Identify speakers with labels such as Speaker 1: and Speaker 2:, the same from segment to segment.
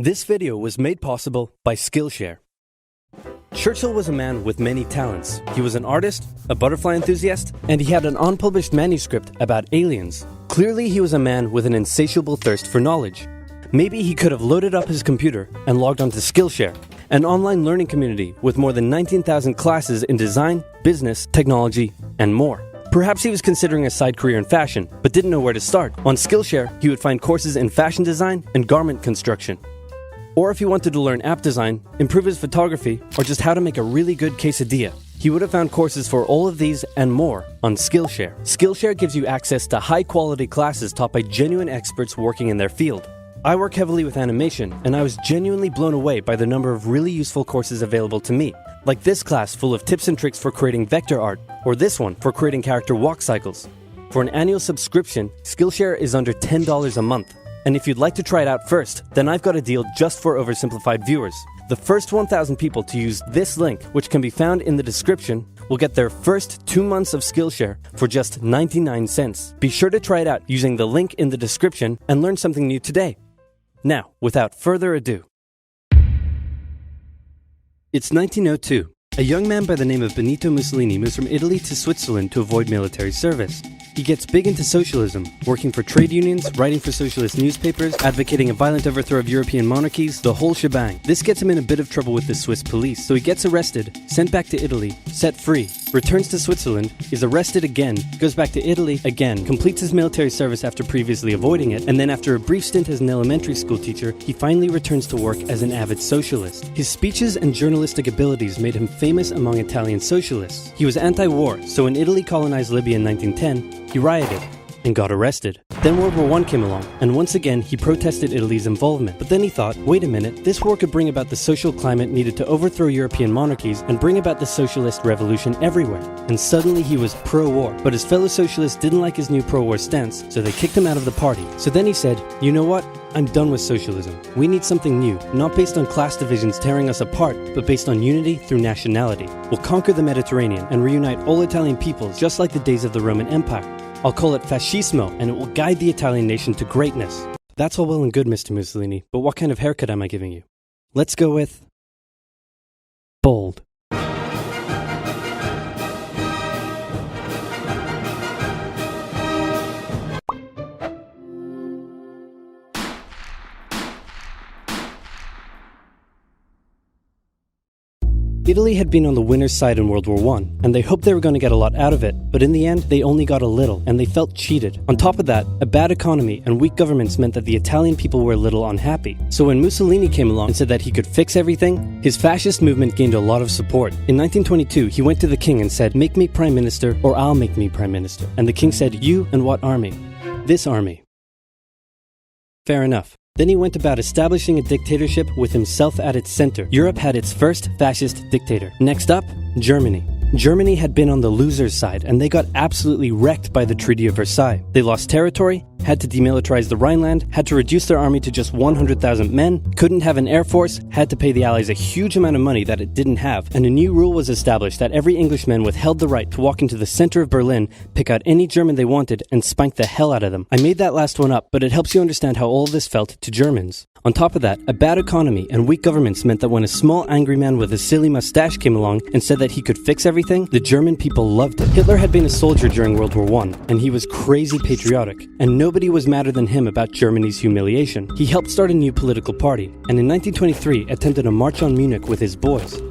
Speaker 1: This video was made possible by Skillshare. Churchill was a man with many talents. He was an artist, a butterfly enthusiast, and he had an unpublished manuscript about aliens. Clearly, he was a man with an insatiable thirst for knowledge. Maybe he could have loaded up his computer and logged onto Skillshare, an online learning community with more than 19,000 classes in design, business, technology, and more. Perhaps he was considering a side career in fashion, but didn't know where to start. On Skillshare, he would find courses in fashion design and garment construction. Or if he wanted to learn app design, improve his photography, or just how to make a really good quesadilla, he would have found courses for all of these and more on Skillshare. Skillshare gives you access to high-quality classes taught by genuine experts working in their field. I work heavily with animation, and I was genuinely blown away by the number of really useful courses available to me, like this class full of tips and tricks for creating vector art, or this one for creating character walk cycles. For an annual subscription, Skillshare is under $10 a month. And if you'd like to try it out first, then I've got a deal just for oversimplified viewers. The first 1,000 people to use this link, which can be found in the description, will get their first 2 months of Skillshare for just 99 cents. Be sure to try it out using the link in the description and learn something new today. Now, without further ado. It's 1902. A young man by the name of Benito Mussolini moves from Italy to Switzerland to avoid military service. He gets big into socialism, working for trade unions, writing for socialist newspapers, advocating a violent overthrow of European monarchies, the whole shebang. This gets him in a bit of trouble with the Swiss police, so he gets arrested, sent back to Italy, set free, returns to Switzerland, is arrested again, goes back to Italy again, completes his military service after previously avoiding it, and then after a brief stint as an elementary school teacher, he finally returns to work as an avid socialist. His speeches and journalistic abilities made him famous among Italian socialists. He was anti-war, so when Italy colonized Libya in 1910, he rioted and got arrested. Then World War I came along, and once again he protested Italy's involvement. But then he thought, wait a minute, this war could bring about the social climate needed to overthrow European monarchies and bring about the socialist revolution everywhere. And suddenly he was pro-war. But his fellow socialists didn't like his new pro-war stance, so they kicked him out of the party. So then he said, you know what? I'm done with socialism. We need something new, not based on class divisions tearing us apart, but based on unity through nationality. We'll conquer the Mediterranean and reunite all Italian peoples just like the days of the Roman Empire. I'll call it fascismo, and it will guide the Italian nation to greatness. That's all well and good, Mr. Mussolini, but what kind of haircut am I giving you? Let's go with bold. Italy had been on the winner's side in World War I, and they hoped they were going to get a lot out of it, but in the end, they only got a little, and they felt cheated. On top of that, a bad economy and weak governments meant that the Italian people were a little unhappy. So when Mussolini came along and said that he could fix everything, his fascist movement gained a lot of support. In 1922, he went to the king and said, make me prime minister, or I'll make me prime minister. And the king said, you and what army? This army. Fair enough. Then he went about establishing a dictatorship with himself at its center. Europe had its first fascist dictator. Next up, Germany. Germany had been on the loser's side, and they got absolutely wrecked by the Treaty of Versailles. They lost territory, had to demilitarize the Rhineland, had to reduce their army to just 100,000 men, couldn't have an air force, had to pay the Allies a huge amount of money that it didn't have, and a new rule was established that every Englishman withheld the right to walk into the center of Berlin, pick out any German they wanted, and spank the hell out of them. I made that last one up, but it helps you understand how all this felt to Germans. On top of that, a bad economy and weak governments meant that when a small angry man with a silly mustache came along and said that he could fix everything, the German people loved it. Hitler had been a soldier during World War I, and he was crazy patriotic, and nobody was madder than him about Germany's humiliation. He helped start a new political party, and in 1923 attempted a march on Munich with his boys.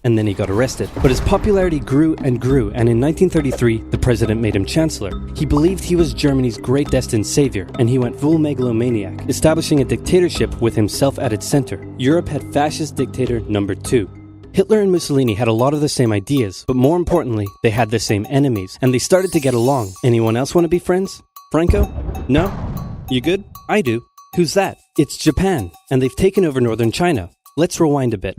Speaker 1: And then he got arrested. But his popularity grew, and in 1933, the president made him chancellor. He believed he was Germany's great destined savior, and he went full megalomaniac, establishing a dictatorship with himself at its center. Europe had fascist dictator number 2. Hitler and Mussolini had a lot of the same ideas, but more importantly, they had the same enemies, and they started to get along. Anyone else want to be friends? Franco? No? You good? I do. Who's that? It's Japan, and they've taken over northern China. Let's rewind a bit.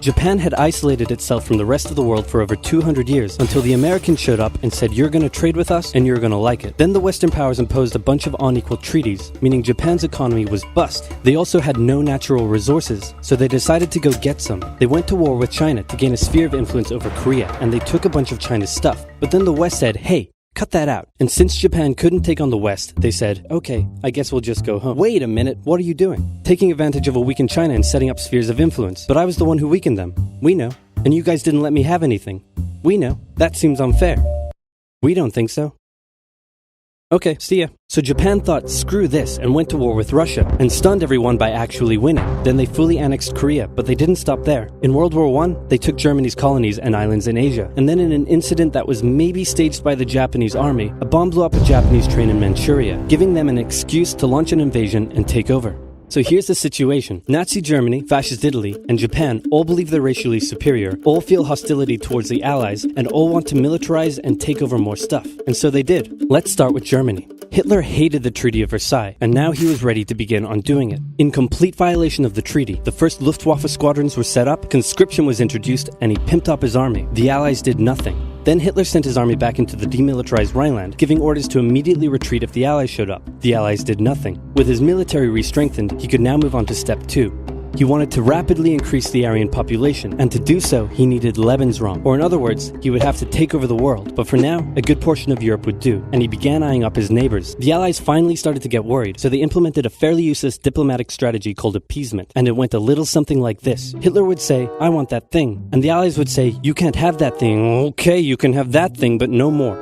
Speaker 1: Japan had isolated itself from the rest of the world for over 200 years until the Americans showed up and said, you're going to trade with us and you're going to like it. Then the Western powers imposed a bunch of unequal treaties, meaning Japan's economy was bust. They also had no natural resources, so they decided to go get some. They went to war with China to gain a sphere of influence over Korea, and they took a bunch of China's stuff. But then the West said, hey, cut that out. And since Japan couldn't take on the West, they said, okay, I guess we'll just go home. Wait a minute, what are you doing? Taking advantage of a weakened China and setting up spheres of influence. But I was the one who weakened them. We know. And you guys didn't let me have anything. We know. That seems unfair. We don't think so. Okay, see ya. So Japan thought, screw this, and went to war with Russia, and stunned everyone by actually winning. Then they fully annexed Korea, but they didn't stop there. In World War I, they took Germany's colonies and islands in Asia, and then in an incident that was maybe staged by the Japanese army, a bomb blew up a Japanese train in Manchuria, giving them an excuse to launch an invasion and take over. So here's the situation. Nazi Germany, Fascist Italy, and Japan all believe they're racially superior, all feel hostility towards the Allies, and all want to militarize and take over more stuff. And so they did. Let's start with Germany. Hitler hated the Treaty of Versailles, and now he was ready to begin undoing it. In complete violation of the treaty, the first Luftwaffe squadrons were set up, conscription was introduced, and he pimped up his army. The Allies did nothing. Then Hitler sent his army back into the demilitarized Rhineland, giving orders to immediately retreat if the Allies showed up. The Allies did nothing. With his military re-strengthened, he could now move on to step 2. He wanted to rapidly increase the Aryan population, and to do so, he needed Lebensraum, or in other words, he would have to take over the world. But for now, a good portion of Europe would do, and he began eyeing up his neighbors. The Allies finally started to get worried, so they implemented a fairly useless diplomatic strategy called appeasement, and it went a little something like this. Hitler would say, I want that thing, and the Allies would say, you can't have that thing. Okay, you can have that thing, but no more.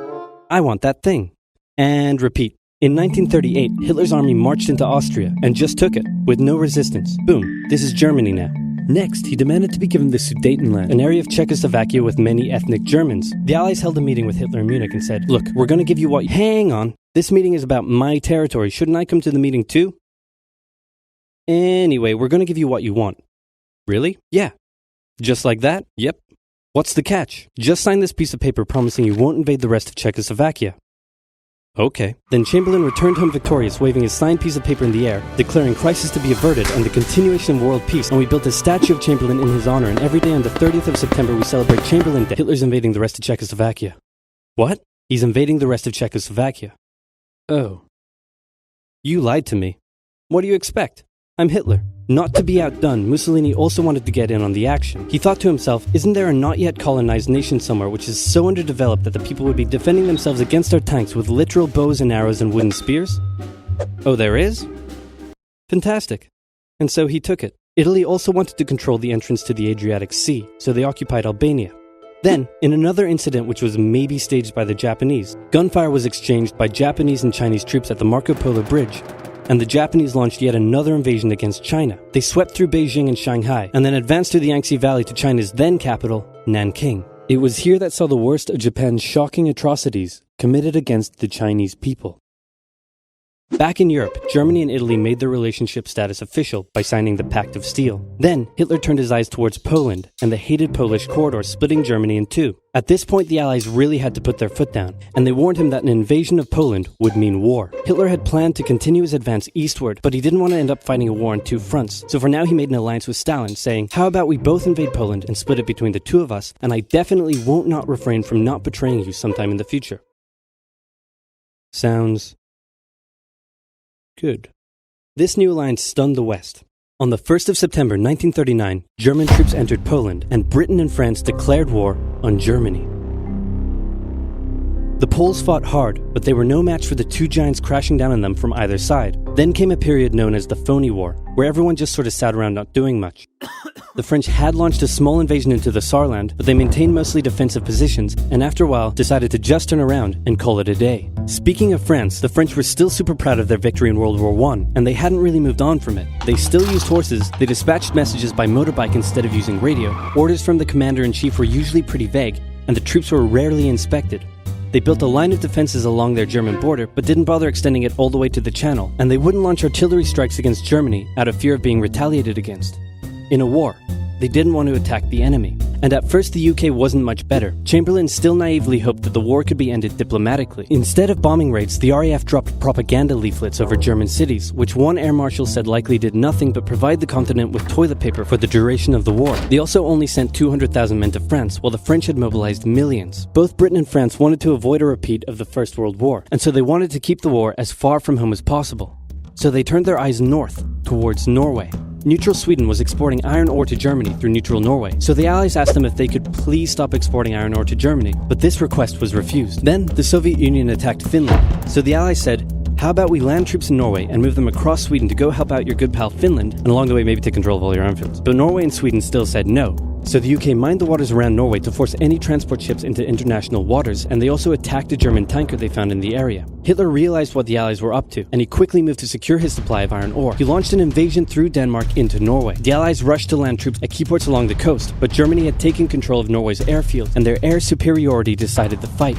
Speaker 1: I want that thing. And repeat. In 1938, Hitler's army marched into Austria and just took it, with no resistance. Boom, this is Germany now. Next, he demanded to be given the Sudetenland, an area of Czechoslovakia with many ethnic Germans. The Allies held a meeting with Hitler in Munich and said, look, we're going to give you what... Hang on, this meeting is about my territory. Shouldn't I come to the meeting too? Anyway, we're going to give you what you want. Really? Yeah. Just like that? Yep. What's the catch? Just sign this piece of paper promising you won't invade the rest of Czechoslovakia. Okay. Then Chamberlain returned home victorious, waving his signed piece of paper in the air, declaring crisis to be averted and the continuation of world peace, and we built a statue of Chamberlain in his honor, and every day on the 30th of September we celebrate Chamberlain Day. Hitler's invading the rest of Czechoslovakia. What? He's invading the rest of Czechoslovakia. Oh. You lied to me. What do you expect? I'm Hitler. Not to be outdone, Mussolini also wanted to get in on the action. He thought to himself, isn't there a not yet colonized nation somewhere which is so underdeveloped that the people would be defending themselves against our tanks with literal bows and arrows and wooden spears? Oh, there is? Fantastic. And so he took it. Italy also wanted to control the entrance to the Adriatic Sea, so they occupied Albania. Then, in another incident which was maybe staged by the Japanese, gunfire was exchanged by Japanese and Chinese troops at the Marco Polo Bridge, and the Japanese launched yet another invasion against China. They swept through Beijing and Shanghai, and then advanced through the Yangtze Valley to China's then capital, Nanking. It was here that saw the worst of Japan's shocking atrocities committed against the Chinese people. Back in Europe, Germany and Italy made their relationship status official by signing the Pact of Steel. Then, Hitler turned his eyes towards Poland and the hated Polish corridor, splitting Germany in two. At this point, the Allies really had to put their foot down, and they warned him that an invasion of Poland would mean war. Hitler had planned to continue his advance eastward, but he didn't want to end up fighting a war on two fronts. So for now, he made an alliance with Stalin, saying, how about we both invade Poland and split it between the two of us, and I definitely won't not refrain from not betraying you sometime in the future. Sounds good. This new alliance stunned the West. On the 1st of September 1939, German troops entered Poland, and Britain and France declared war on Germany. The Poles fought hard, but they were no match for the two giants crashing down on them from either side. Then came a period known as the Phony War, where everyone just sort of sat around not doing much. The French had launched a small invasion into the Saarland, but they maintained mostly defensive positions, and after a while decided to just turn around and call it a day. Speaking of France, the French were still super proud of their victory in World War I, and they hadn't really moved on from it. They still used horses, they dispatched messages by motorbike instead of using radio, orders from the commander-in-chief were usually pretty vague, and the troops were rarely inspected. They built a line of defenses along their German border, but didn't bother extending it all the way to the Channel, and they wouldn't launch artillery strikes against Germany out of fear of being retaliated against. In a war, they didn't want to attack the enemy. And at first the UK wasn't much better. Chamberlain still naively hoped that the war could be ended diplomatically. Instead of bombing raids, the RAF dropped propaganda leaflets over German cities, which one air marshal said likely did nothing but provide the continent with toilet paper for the duration of the war. They also only sent 200,000 men to France, while the French had mobilized millions. Both Britain and France wanted to avoid a repeat of the First World War, and so they wanted to keep the war as far from home as possible. So they turned their eyes north, towards Norway. neutral Sweden was exporting iron ore to Germany through neutral Norway, so the Allies asked them if they could please stop exporting iron ore to Germany, but this request was refused. Then, the Soviet Union attacked Finland, so the Allies said, how about we land troops in Norway and move them across Sweden to go help out your good pal Finland, and along the way maybe take control of all your airfields. But Norway and Sweden still said no. So the UK mined the waters around Norway to force any transport ships into international waters, and they also attacked a German tanker they found in the area. Hitler realized what the Allies were up to, and he quickly moved to secure his supply of iron ore. He launched an invasion through Denmark into Norway. The Allies rushed to land troops at key ports along the coast, but Germany had taken control of Norway's airfields, and their air superiority decided the fight.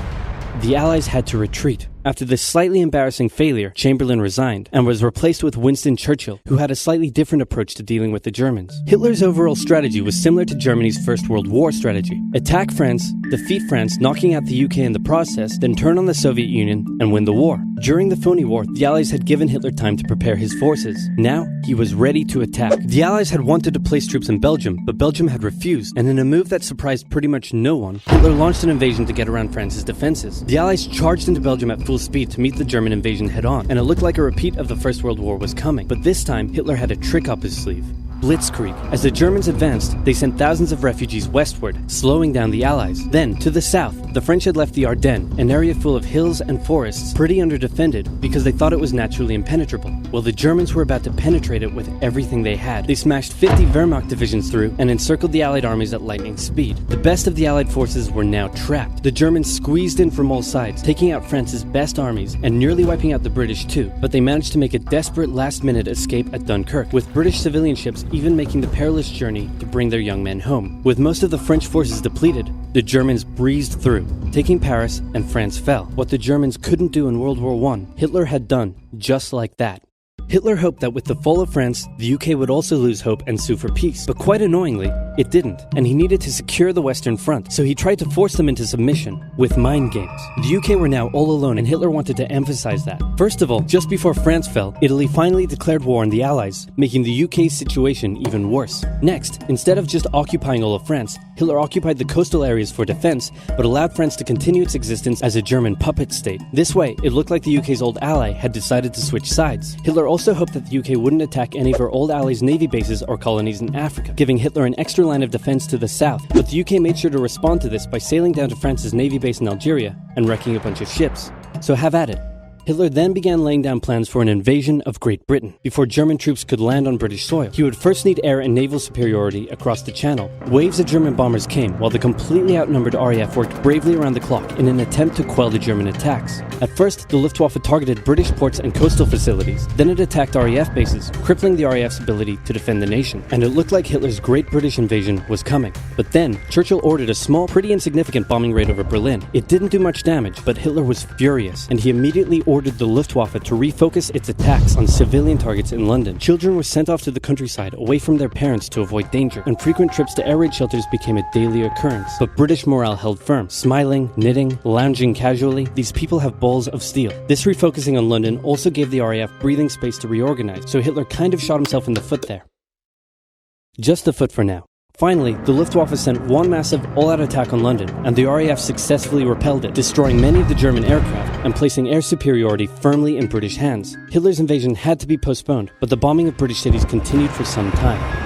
Speaker 1: The Allies had to retreat. After this slightly embarrassing failure, Chamberlain resigned and was replaced with Winston Churchill, who had a slightly different approach to dealing with the Germans. Hitler's overall strategy was similar to Germany's First World War strategy. Attack France, defeat France, knocking out the UK in the process, then turn on the Soviet Union and win the war. During the phony war, the Allies had given Hitler time to prepare his forces. Now, he was ready to attack. The Allies had wanted to place troops in Belgium, but Belgium had refused, and in a move that surprised pretty much no one, Hitler launched an invasion to get around France's defenses. The Allies charged into Belgium at full speed to meet the German invasion head-on, and it looked like a repeat of the First World War was coming. But this time, Hitler had a trick up his sleeve. Blitzkrieg. As the Germans advanced, they sent thousands of refugees westward, slowing down the Allies. Then, to the south, the French had left the Ardennes, an area full of hills and forests, pretty underdefended because they thought it was naturally impenetrable. Well, the Germans were about to penetrate it with everything they had. They smashed 50 Wehrmacht divisions through and encircled the Allied armies at lightning speed. The best of the Allied forces were now trapped. The Germans squeezed in from all sides, taking out France's best armies and nearly wiping out the British too, but they managed to make a desperate last-minute escape at Dunkirk, with British civilian ships even making the perilous journey to bring their young men home. With most of the French forces depleted, the Germans breezed through, taking Paris, and France fell. What the Germans couldn't do in World War I, Hitler had done just like that. Hitler hoped that with the fall of France, the UK would also lose hope and sue for peace. But quite annoyingly, it didn't, and he needed to secure the Western Front, so he tried to force them into submission with mind games. The UK were now all alone, and Hitler wanted to emphasize that. First of all, just before France fell, Italy finally declared war on the Allies, making the UK's situation even worse. Next, instead of just occupying all of France, Hitler occupied the coastal areas for defense, but allowed France to continue its existence as a German puppet state. This way, it looked like the UK's old ally had decided to switch sides. Hitler also hoped that the UK wouldn't attack any of her old allies' navy bases or colonies in Africa, giving Hitler an extra line of defense to the south. But the UK made sure to respond to this by sailing down to France's navy base in Algeria and wrecking a bunch of ships. So have at it. Hitler then began laying down plans for an invasion of Great Britain. Before German troops could land on British soil, he would first need air and naval superiority across the Channel. Waves of German bombers came, while the completely outnumbered RAF worked bravely around the clock in an attempt to quell the German attacks. At first, the Luftwaffe targeted British ports and coastal facilities. Then it attacked RAF bases, crippling the RAF's ability to defend the nation. And it looked like Hitler's Great British invasion was coming. But then, Churchill ordered a small, pretty insignificant bombing raid over Berlin. It didn't do much damage, but Hitler was furious, and he immediately ordered the Luftwaffe to refocus its attacks on civilian targets in London. Children were sent off to the countryside away from their parents to avoid danger, and frequent trips to air raid shelters became a daily occurrence. But British morale held firm. Smiling, knitting, lounging casually, these people have balls of steel. This refocusing on London also gave the RAF breathing space to reorganize, so Hitler kind of shot himself in the foot there. Just the foot for now. Finally, the Luftwaffe sent one massive all-out attack on London, and the RAF successfully repelled it, destroying many of the German aircraft and placing air superiority firmly in British hands. Hitler's invasion had to be postponed, but the bombing of British cities continued for some time.